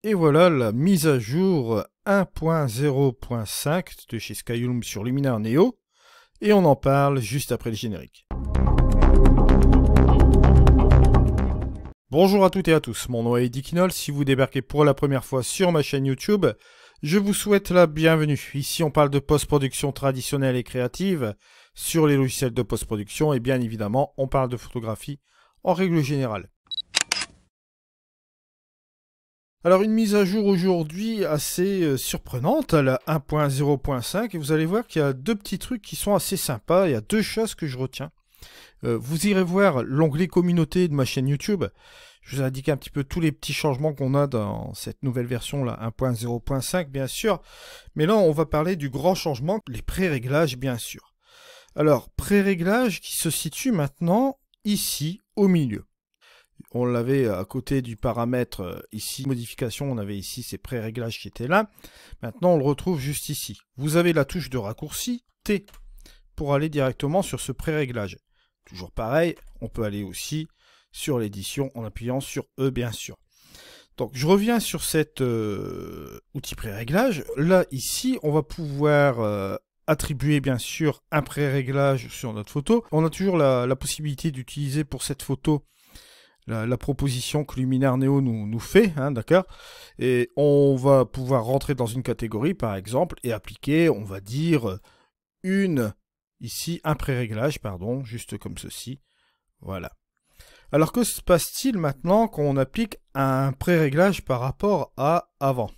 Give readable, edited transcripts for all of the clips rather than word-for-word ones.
Et voilà la mise à jour 1.0.5 de chez Skyloom sur Luminar Neo. Et on en parle juste après le générique. Bonjour à toutes et à tous, mon nom est Eddie Kinol. Si vous débarquez pour la première fois sur ma chaîne YouTube, je vous souhaite la bienvenue. Ici on parle de post-production traditionnelle et créative sur les logiciels de post-production et bien évidemment on parle de photographie en règle générale. Alors une mise à jour aujourd'hui assez surprenante à la 1.0.5 et vous allez voir qu'il y a deux petits trucs qui sont assez sympas, il y a deux choses que je retiens. Vous irez voir l'onglet communauté de ma chaîne YouTube, je vous indique un petit peu tous les petits changements qu'on a dans cette nouvelle version là 1.0.5 bien sûr, mais là on va parler du grand changement, les pré-réglages bien sûr. Alors pré-réglage qui se situe maintenant ici au milieu. On l'avait à côté du paramètre ici, modification, on avait ici ces pré-réglages qui étaient là. Maintenant, on le retrouve juste ici. Vous avez la touche de raccourci T pour aller directement sur ce pré-réglage. Toujours pareil, on peut aller aussi sur l'édition en appuyant sur E, bien sûr. Donc, je reviens sur cet outil pré-réglage. Là, ici, on va pouvoir attribuer, bien sûr, un pré-réglage sur notre photo. On a toujours la possibilité d'utiliser pour cette photo la proposition que Luminar Neo nous fait, hein, d'accord. Et on va pouvoir rentrer dans une catégorie, par exemple, et appliquer, on va dire, ici, un pré-réglage, pardon, juste comme ceci. Voilà. Alors, que se passe-t-il maintenant quand on applique un pré-réglage par rapport à avant?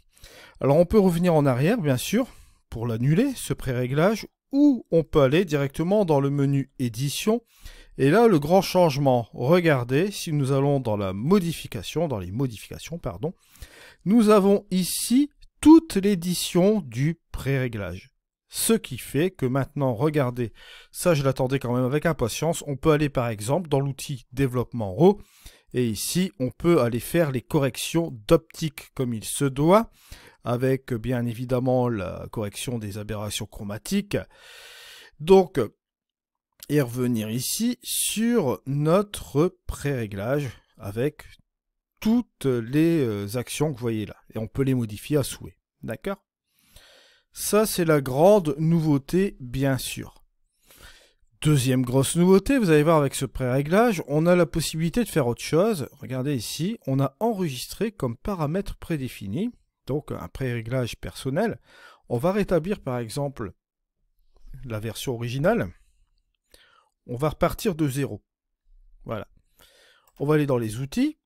Alors, on peut revenir en arrière, bien sûr, pour l'annuler, ce pré-réglage, ou on peut aller directement dans le menu Édition. Et là, le grand changement, regardez, si nous allons dans la modification, pardon, nous avons ici toute l'édition du pré-réglage. Ce qui fait que maintenant, regardez, ça je l'attendais quand même avec impatience, on peut aller par exemple dans l'outil développement RAW, et ici on peut aller faire les corrections d'optique comme il se doit, avec bien évidemment la correction des aberrations chromatiques. Donc, et revenir ici sur notre pré-réglage avec toutes les actions que vous voyez là. Et on peut les modifier à souhait. D'accord? Ça, c'est la grande nouveauté, bien sûr. Deuxième grosse nouveauté, vous allez voir avec ce pré-réglage, on a la possibilité de faire autre chose. Regardez ici, on a enregistré comme paramètre prédéfini, donc un pré-réglage personnel. On va rétablir par exemple la version originale. On va repartir de 0. Voilà. On va aller dans les outils.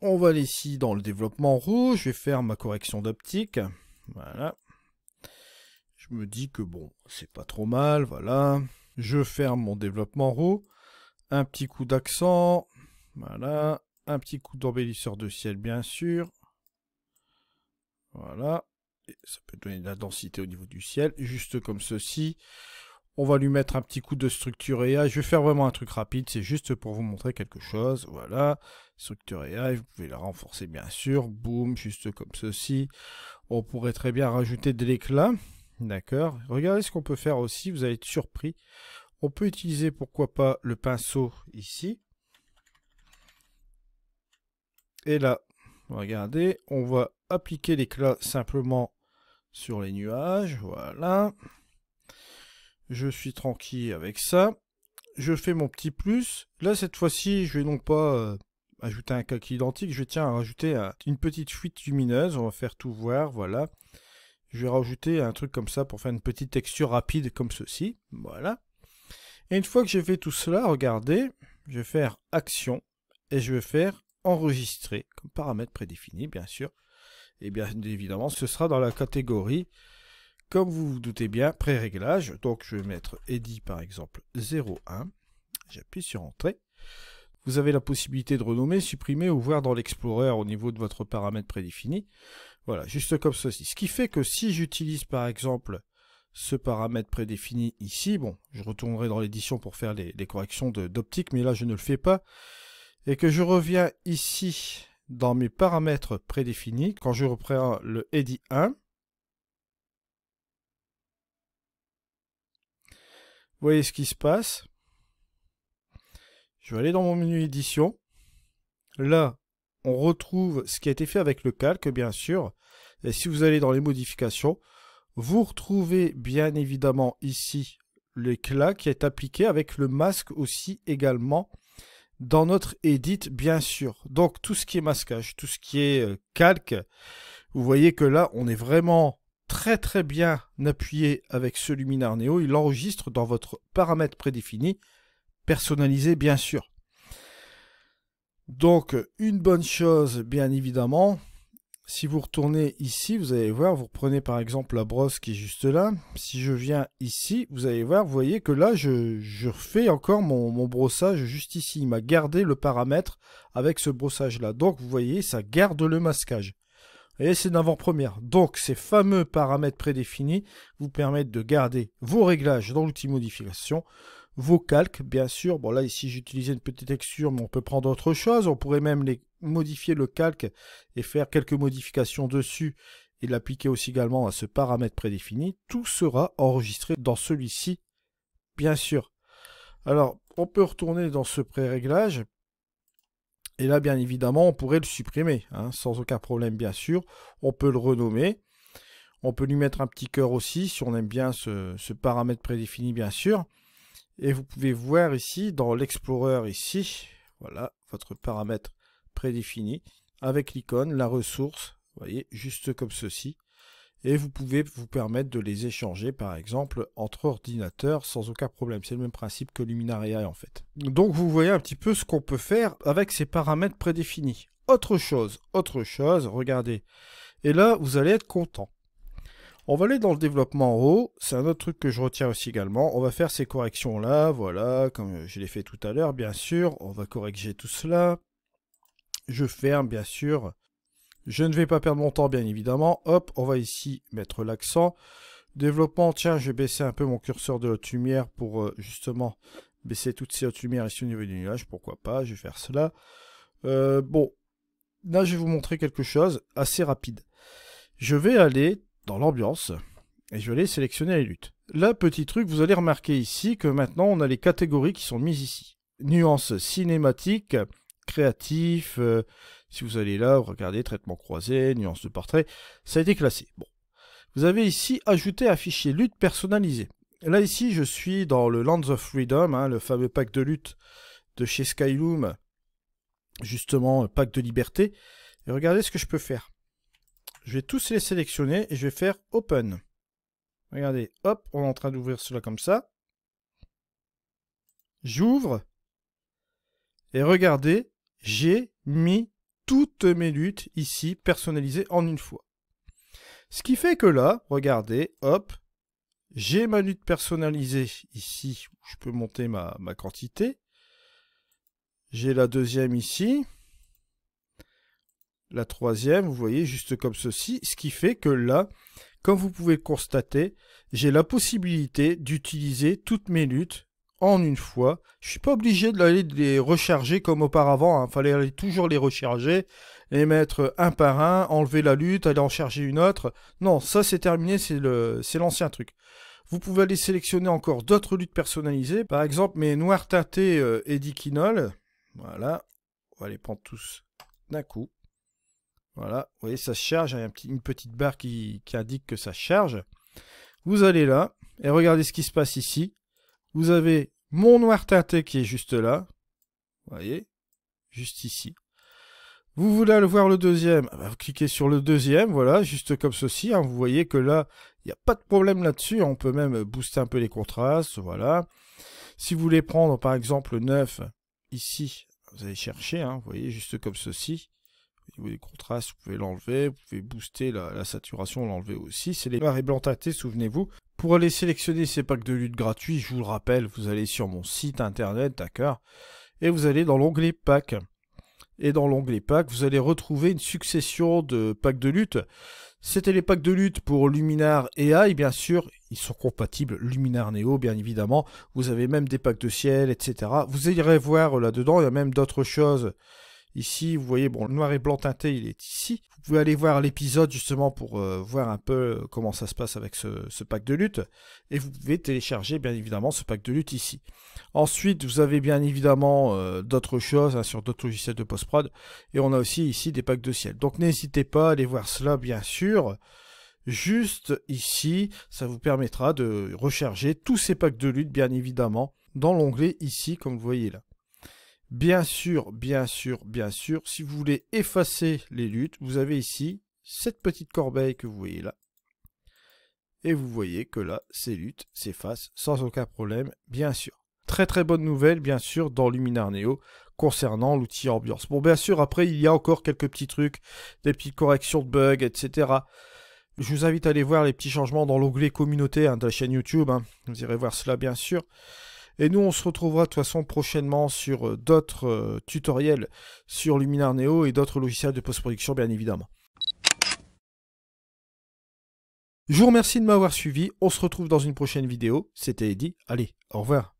On va aller ici dans le développement RAW. Je vais faire ma correction d'optique. Voilà. Je me dis que bon, c'est pas trop mal. Voilà. Je ferme mon développement RAW. Un petit coup d'accent. Voilà. Un petit coup d'embellisseur de ciel, bien sûr. Voilà. Et ça peut donner de la densité au niveau du ciel. Juste comme ceci. On va lui mettre un petit coup de structure AI. Je vais faire vraiment un truc rapide, c'est juste pour vous montrer quelque chose. Voilà, structure AI, vous pouvez la renforcer bien sûr. Boum, juste comme ceci. On pourrait très bien rajouter de l'éclat. D'accord. Regardez ce qu'on peut faire aussi, vous allez être surpris. On peut utiliser, pourquoi pas, le pinceau ici. Et là, regardez, on va appliquer l'éclat simplement sur les nuages. Voilà. Je suis tranquille avec ça. Je fais mon petit plus. Là, cette fois-ci, je vais non pas ajouter un calque identique. Je tiens à rajouter une petite fuite lumineuse. On va faire tout voir. Voilà. Je vais rajouter un truc comme ça pour faire une petite texture rapide comme ceci. Voilà. Et une fois que j'ai fait tout cela, regardez, je vais faire Action. Et je vais faire Enregistrer comme paramètre prédéfini, bien sûr. Et bien évidemment, ce sera dans la catégorie, comme vous vous doutez bien, pré-réglage. Donc je vais mettre Edit par exemple 01. J'appuie sur Entrée. Vous avez la possibilité de renommer, supprimer ou voir dans l'Explorer au niveau de votre paramètre prédéfini. Voilà, juste comme ceci. Ce qui fait que si j'utilise par exemple ce paramètre prédéfini ici, bon, je retournerai dans l'édition pour faire les corrections d'optique, mais là je ne le fais pas. Et que je reviens ici dans mes paramètres prédéfinis, quand je reprends le Edit 1, vous voyez ce qui se passe. Je vais aller dans mon menu édition. Là, on retrouve ce qui a été fait avec le calque, bien sûr. Et si vous allez dans les modifications, vous retrouvez bien évidemment ici l'éclat qui est appliqué avec le masque aussi également dans notre edit, bien sûr. Donc tout ce qui est masquage, tout ce qui est calque, vous voyez que là, on est vraiment très bien appuyé avec ce Luminar Neo. Il enregistre dans votre paramètre prédéfini, personnalisé bien sûr. Donc une bonne chose, bien évidemment, si vous retournez ici, vous allez voir, vous reprenez par exemple la brosse qui est juste là. Si je viens ici, vous allez voir, vous voyez que là, je refais encore mon brossage juste ici. Il m'a gardé le paramètre avec ce brossage-là. Donc, vous voyez, ça garde le masquage. Et c'est une avant-première. Donc, ces fameux paramètres prédéfinis vous permettent de garder vos réglages dans l'outil modification, vos calques, bien sûr. Bon, là, ici, j'ai utilisé une petite texture, mais on peut prendre autre chose. On pourrait même modifier le calque et faire quelques modifications dessus et l'appliquer aussi également à ce paramètre prédéfini. Tout sera enregistré dans celui-ci, bien sûr. Alors, on peut retourner dans ce pré-réglage. Et là, bien évidemment, on pourrait le supprimer, hein, sans aucun problème, bien sûr. On peut le renommer. On peut lui mettre un petit cœur aussi, si on aime bien ce paramètre prédéfini, bien sûr. Et vous pouvez voir ici, dans l'Explorer, ici, voilà, votre paramètre prédéfini, avec l'icône, la ressource, vous voyez, juste comme ceci. Et vous pouvez vous permettre de les échanger, par exemple, entre ordinateurs sans aucun problème. C'est le même principe que Luminar AI, en fait. Donc, vous voyez un petit peu ce qu'on peut faire avec ces paramètres prédéfinis. Autre chose, regardez. Et là, vous allez être content. On va aller dans le développement en haut. C'est un autre truc que je retiens aussi également. On va faire ces corrections-là, voilà, comme je l'ai fait tout à l'heure, bien sûr. On va corriger tout cela. Je ferme, bien sûr. Je ne vais pas perdre mon temps, bien évidemment. Hop, on va ici mettre l'accent. Développement, tiens, je vais baisser un peu mon curseur de haute lumière pour justement baisser toutes ces hautes lumières ici au niveau du nuage. Pourquoi pas, je vais faire cela. Bon, là, je vais vous montrer quelque chose assez rapide. Je vais aller dans l'ambiance et je vais aller sélectionner les luttes. Là, petit truc, vous allez remarquer ici que maintenant, on a les catégories qui sont mises ici. Nuances cinématiques, créatif, si vous allez là, regardez, traitement croisé, nuance de portrait, ça a été classé. Bon. Vous avez ici ajouté un fichier lutte personnalisé. Là, ici, je suis dans le Lands of Freedom, hein, le fameux pack de lutte de chez Skyloom, justement, pack de liberté. Et regardez ce que je peux faire. Je vais tous les sélectionner et je vais faire Open. Regardez, hop, on est en train d'ouvrir cela comme ça. J'ouvre. Et regardez, j'ai mis toutes mes luttes ici personnalisées en une fois. Ce qui fait que là, regardez, hop, j'ai ma lutte personnalisée ici, où je peux monter ma quantité. J'ai la deuxième ici. La troisième, vous voyez, juste comme ceci. Ce qui fait que là, comme vous pouvez le constater, j'ai la possibilité d'utiliser toutes mes luttes en une fois. Je ne suis pas obligé d'aller les recharger comme auparavant. Il fallait aller toujours les recharger, les mettre un par un, enlever la lutte, aller en charger une autre. Non, ça c'est terminé, c'est l'ancien truc. Vous pouvez aller sélectionner encore d'autres luttes personnalisées. Par exemple, mes noirs teintés Eddie Kinol. Voilà, on va les prendre tous d'un coup. Voilà, vous voyez, ça se charge. Il y a une petite barre qui indique que ça charge. Vous allez là, et regardez ce qui se passe ici. Vous avez mon noir teinté qui est juste là. Vous voyez, juste ici. Vous voulez aller voir le deuxième, vous cliquez sur le deuxième, voilà, juste comme ceci. Hein. Vous voyez que là, il n'y a pas de problème là-dessus. On peut même booster un peu les contrastes, voilà. Si vous voulez prendre, par exemple, le 9, ici, vous allez chercher, hein, vous voyez, juste comme ceci. Au niveau des contrastes, vous pouvez l'enlever, vous pouvez booster la saturation, l'enlever aussi. C'est les noirs et blancs teintés, souvenez-vous. Pour aller sélectionner ces packs de lutte gratuits, je vous le rappelle, vous allez sur mon site internet, d'accord, et vous allez dans l'onglet packs. Et dans l'onglet packs, vous allez retrouver une succession de packs de lutte. C'était les packs de lutte pour Luminar AI, bien sûr. Ils sont compatibles Luminar Neo, bien évidemment. Vous avez même des packs de ciel, etc. Vous irez voir là-dedans, il y a même d'autres choses Ici, vous voyez, bon, le noir et blanc teinté, il est ici. Vous pouvez aller voir l'épisode justement pour voir un peu comment ça se passe avec ce pack de lutte. Et vous pouvez télécharger bien évidemment ce pack de lutte ici. Ensuite, vous avez bien évidemment d'autres choses hein, sur d'autres logiciels de post-prod. Et on a aussi ici des packs de ciel. Donc n'hésitez pas à aller voir cela bien sûr. Juste ici, ça vous permettra de recharger tous ces packs de lutte bien évidemment dans l'onglet ici comme vous voyez là. Bien sûr, si vous voulez effacer les luttes, vous avez ici cette petite corbeille que vous voyez là. Et vous voyez que là, ces luttes s'effacent sans aucun problème, bien sûr. Très bonne nouvelle, bien sûr, dans Luminar Neo concernant l'outil Ambiance. Bon, bien sûr, après, il y a encore quelques petits trucs, des petites corrections de bugs, etc. Je vous invite à aller voir les petits changements dans l'onglet communauté hein, de la chaîne YouTube. Hein. Vous irez voir cela, bien sûr. Et nous, on se retrouvera de toute façon prochainement sur d'autres tutoriels sur Luminar Neo et d'autres logiciels de post-production, bien évidemment. Je vous remercie de m'avoir suivi. On se retrouve dans une prochaine vidéo. C'était Eddy. Allez, au revoir.